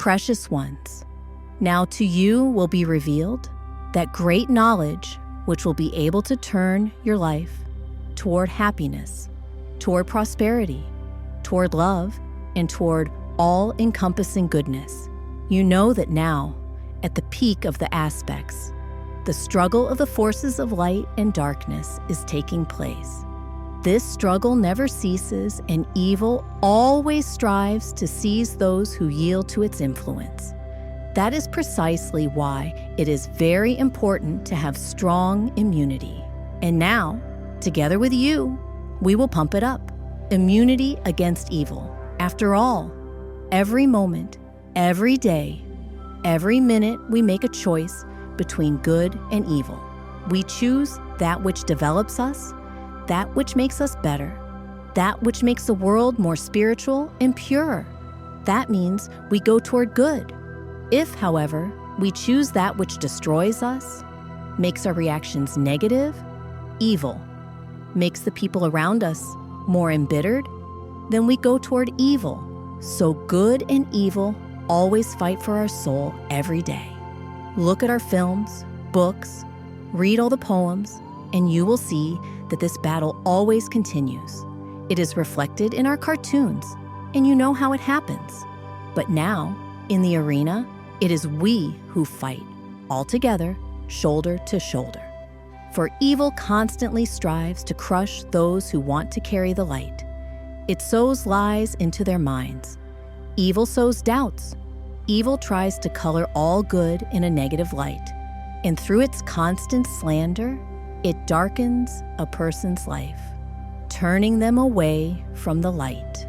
Precious ones, now to you will be revealed that great knowledge which will be able to turn your life toward happiness, toward prosperity, toward love, and toward all-encompassing goodness. You know that now, at the peak of the aspects, the struggle of the forces of light and darkness is taking place. This struggle never ceases, and evil always strives to seize those who yield to its influence. That is precisely why it is very important to have strong immunity. And now, together with you, we will pump it up. Immunity against evil. After all, every moment, every day, every minute we make a choice between good and evil. We choose that which develops us, that which makes us better, that which makes the world more spiritual and pure. That means we go toward good. If, however, we choose that which destroys us, makes our reactions negative, evil, makes the people around us more embittered, then we go toward evil. So good and evil always fight for our soul every day. Look at our films, books, read all the poems, and you will see that this battle always continues. It is reflected in our cartoons, and you know how it happens. But now, in the arena, it is we who fight, all together, shoulder to shoulder. For evil constantly strives to crush those who want to carry the light. It sows lies into their minds. Evil sows doubts. Evil tries to color all good in a negative light. And through its constant slander, it darkens a person's life, turning them away from the light.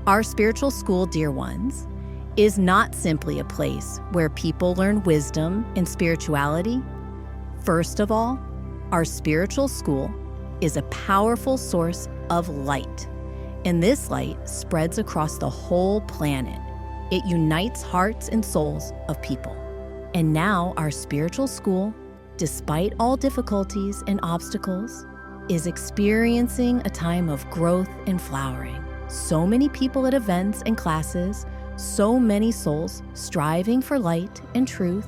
Our spiritual school, dear ones, is not simply a place where people learn wisdom and spirituality. First of all, our spiritual school is a powerful source of light, and this light spreads across the whole planet. It unites hearts and souls of people. And now our spiritual school, despite all difficulties and obstacles, is experiencing a time of growth and flowering. So many people at events and classes, so many souls striving for light and truth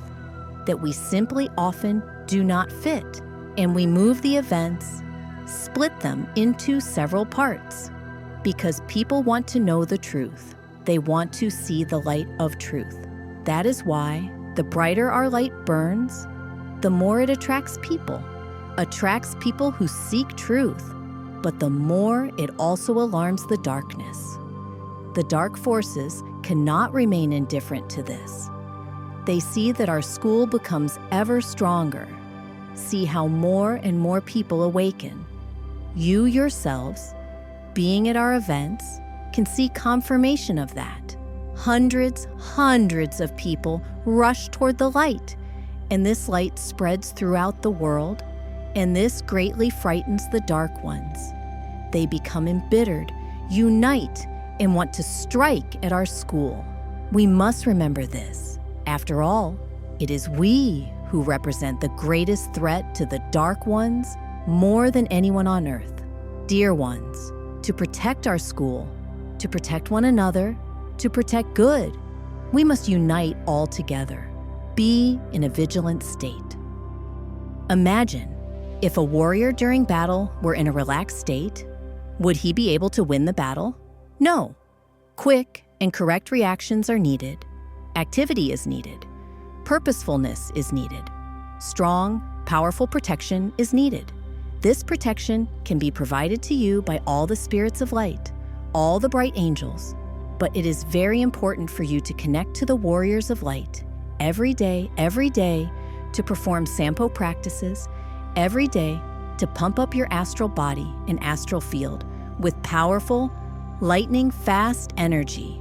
that we simply often do not fit. And we move the events, split them into several parts, because people want to know the truth. They want to see the light of truth. That is why the brighter our light burns, the more it attracts people who seek truth, but the more it also alarms the darkness. The dark forces cannot remain indifferent to this. They see that our school becomes ever stronger, see how more and more people awaken. You yourselves, being at our events, can see confirmation of that. Hundreds of people rush toward the light, and this light spreads throughout the world, and this greatly frightens the dark ones. They become embittered, unite, and want to strike at our school. We must remember this. After all, it is we who represent the greatest threat to the dark ones more than anyone on earth. Dear ones, to protect our school, to protect one another, to protect good, we must unite all together. Be in a vigilant state. Imagine if a warrior during battle were in a relaxed state, would he be able to win the battle? No. Quick and correct reactions are needed. Activity is needed. Purposefulness is needed. Strong, powerful protection is needed. This protection can be provided to you by all the spirits of light, all the bright angels, but it is very important for you to connect to the warriors of light every day, to perform Sampo practices, every day to pump up your astral body and astral field with powerful, lightning-fast energy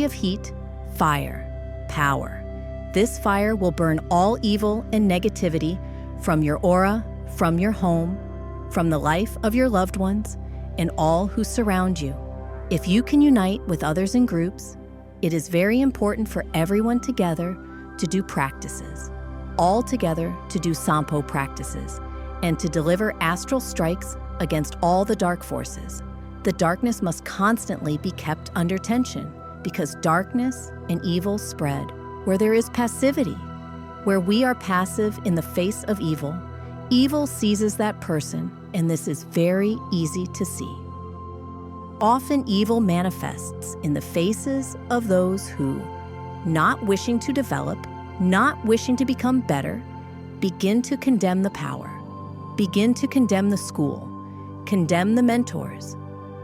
of heat, fire, power. This fire will burn all evil and negativity from your aura, from your home, from the life of your loved ones, and all who surround you. If you can unite with others in groups, it is very important for everyone together to do practices, all together to do Sampo practices, and to deliver astral strikes against all the dark forces. The darkness must constantly be kept under tension. because darkness and evil spread where there is passivity. Where we are passive in the face of evil, evil seizes that person, and this is very easy to see. Often evil manifests in the faces of those who, not wishing to develop, not wishing to become better, begin to condemn the power, begin to condemn the school, condemn the mentors.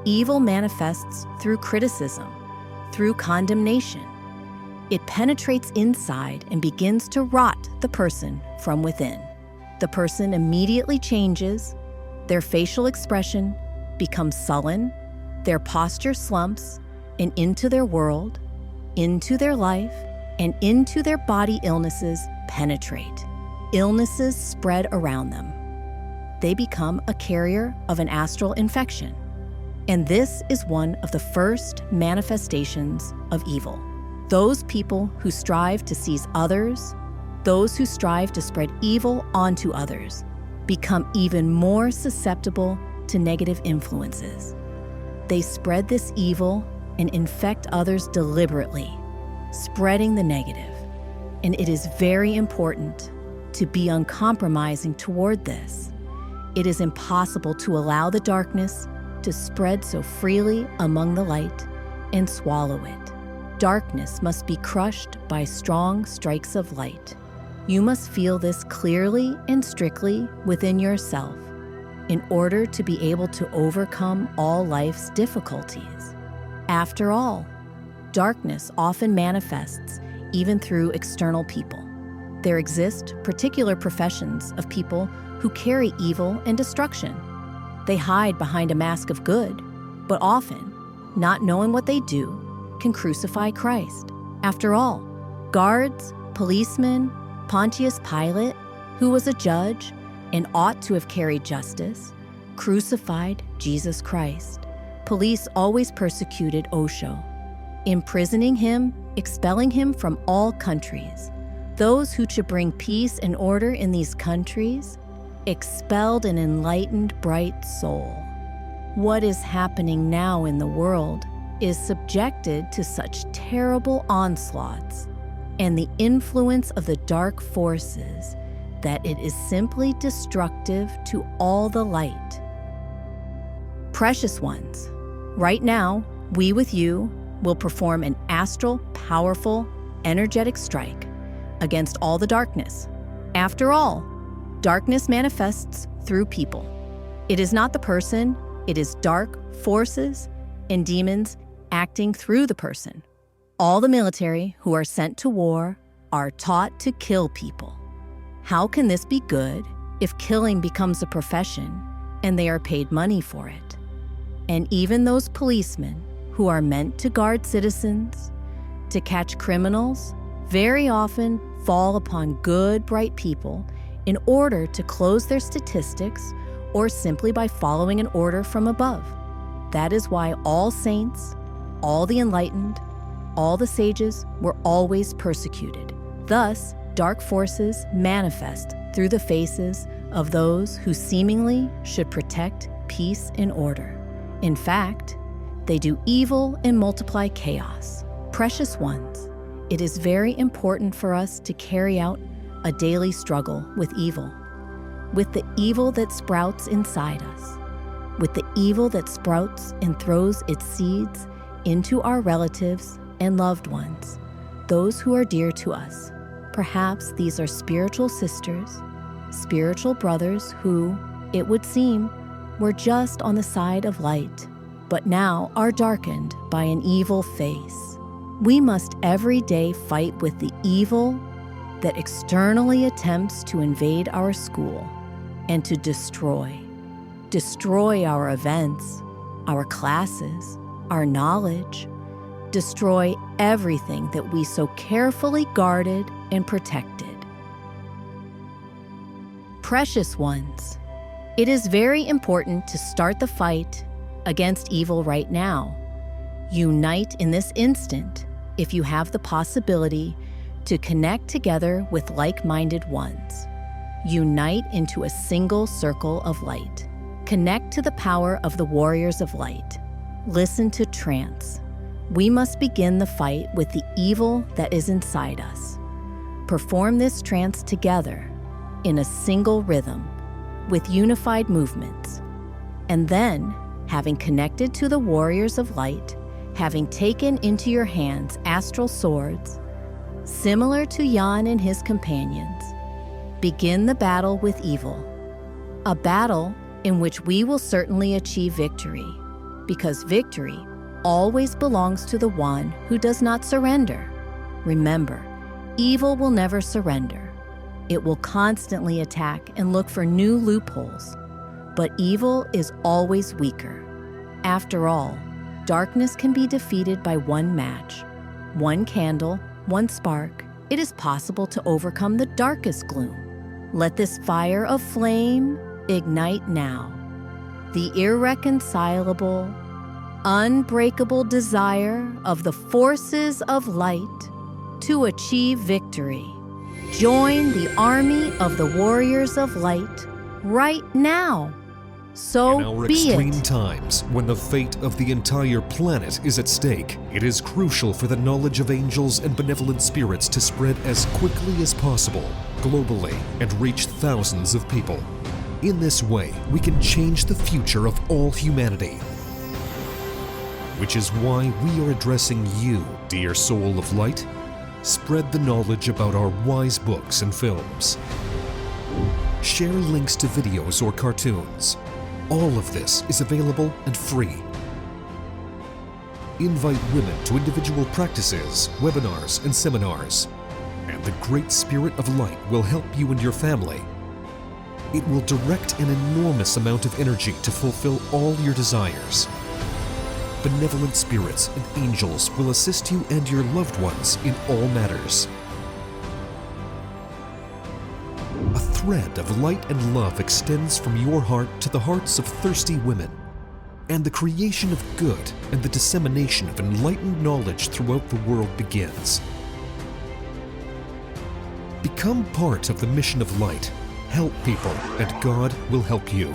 Evil manifests through criticism, through condemnation. It penetrates inside and begins to rot the person from within. The person immediately changes, their facial expression becomes sullen, their posture slumps, and into their world, into their life, and into their body illnesses penetrate. Illnesses spread around them. They become a carrier of an astral infection. And this is one of the first manifestations of evil. Those people who strive to seize others, those who strive to spread evil onto others, become even more susceptible to negative influences. They spread this evil and infect others deliberately, spreading the negative. And it is very important to be uncompromising toward this. It is impossible to allow the darkness to spread so freely among the light and swallow it. Darkness must be crushed by strong strikes of light. You must feel this clearly and strictly within yourself in order to be able to overcome all life's difficulties. After all, darkness often manifests even through external people. There exist particular professions of people who carry evil and destruction. They hide behind a mask of good, but often, not knowing what they do, can crucify Christ. After all, guards, policemen, Pontius Pilate, who was a judge and ought to have carried justice, crucified Jesus Christ. Police always persecuted Osho, imprisoning him, expelling him from all countries. Those who should bring peace and order in these countries expelled an enlightened, bright soul. What is happening now in the world is subjected to such terrible onslaughts and the influence of the dark forces that it is simply destructive to all the light. Precious ones, right now, we with you will perform an astral, powerful, energetic strike against all the darkness. After all, darkness manifests through people. It is not the person, it is dark forces and demons acting through the person. All the military who are sent to war are taught to kill people. How can this be good if killing becomes a profession and they are paid money for it? And even those policemen who are meant to guard citizens, to catch criminals, very often fall upon good, bright people in order to close their statistics or simply by following an order from above. That is why all saints, all the enlightened, all the sages were always persecuted. Thus, dark forces manifest through the faces of those who seemingly should protect peace and order. In fact, they do evil and multiply chaos. Precious ones, it is very important for us to carry out a daily struggle with the evil that sprouts inside us, with the evil that sprouts and throws its seeds into our relatives and loved ones, those who are dear to us. Perhaps these are spiritual sisters, spiritual brothers who, it would seem, were just on the side of light, but now are darkened by an evil face. We must every day fight with the evil that externally attempts to invade our school and to destroy our events, our classes, our knowledge, destroy everything that we so carefully guarded and protected. Precious ones, it is very important to start the fight against evil right now. Unite in this instant if you have the possibility to connect together with like-minded ones. Unite into a single circle of light. Connect to the power of the warriors of light. Listen to trance. we must begin the fight with the evil that is inside us. Perform this trance together in a single rhythm with unified movements. And then, having connected to the warriors of light, having taken into your hands astral swords, similar to Yan and his companions, begin the battle with evil. A battle in which we will certainly achieve victory, because victory always belongs to the one who does not surrender. Remember, evil will never surrender. It will constantly attack and look for new loopholes. But evil is always weaker. After all, darkness can be defeated by one match, one candle, one spark. It is possible to overcome the darkest gloom. Let this fire of flame ignite now. The irreconcilable, unbreakable desire of the forces of light to achieve victory. Join the army of the warriors of light right now. So in our be extreme it. times, when the fate of the entire planet is at stake, it is crucial for the knowledge of angels and benevolent spirits to spread as quickly as possible, globally, and reach thousands of people. In this way, we can change the future of all humanity. Which is why we are addressing you, dear soul of light. Spread the knowledge about our wise books and films. Share links to videos or cartoons. All of this is available and free. Invite women to individual practices, webinars, and seminars. And the Great Spirit of Light will help you and your family. It will direct an enormous amount of energy to fulfill all your desires. Benevolent spirits and angels will assist you and your loved ones in all matters. A thread of light and love extends from your heart to the hearts of thirsty women, and the creation of good and the dissemination of enlightened knowledge throughout the world begins. Become part of the mission of light. Help people, and God will help you.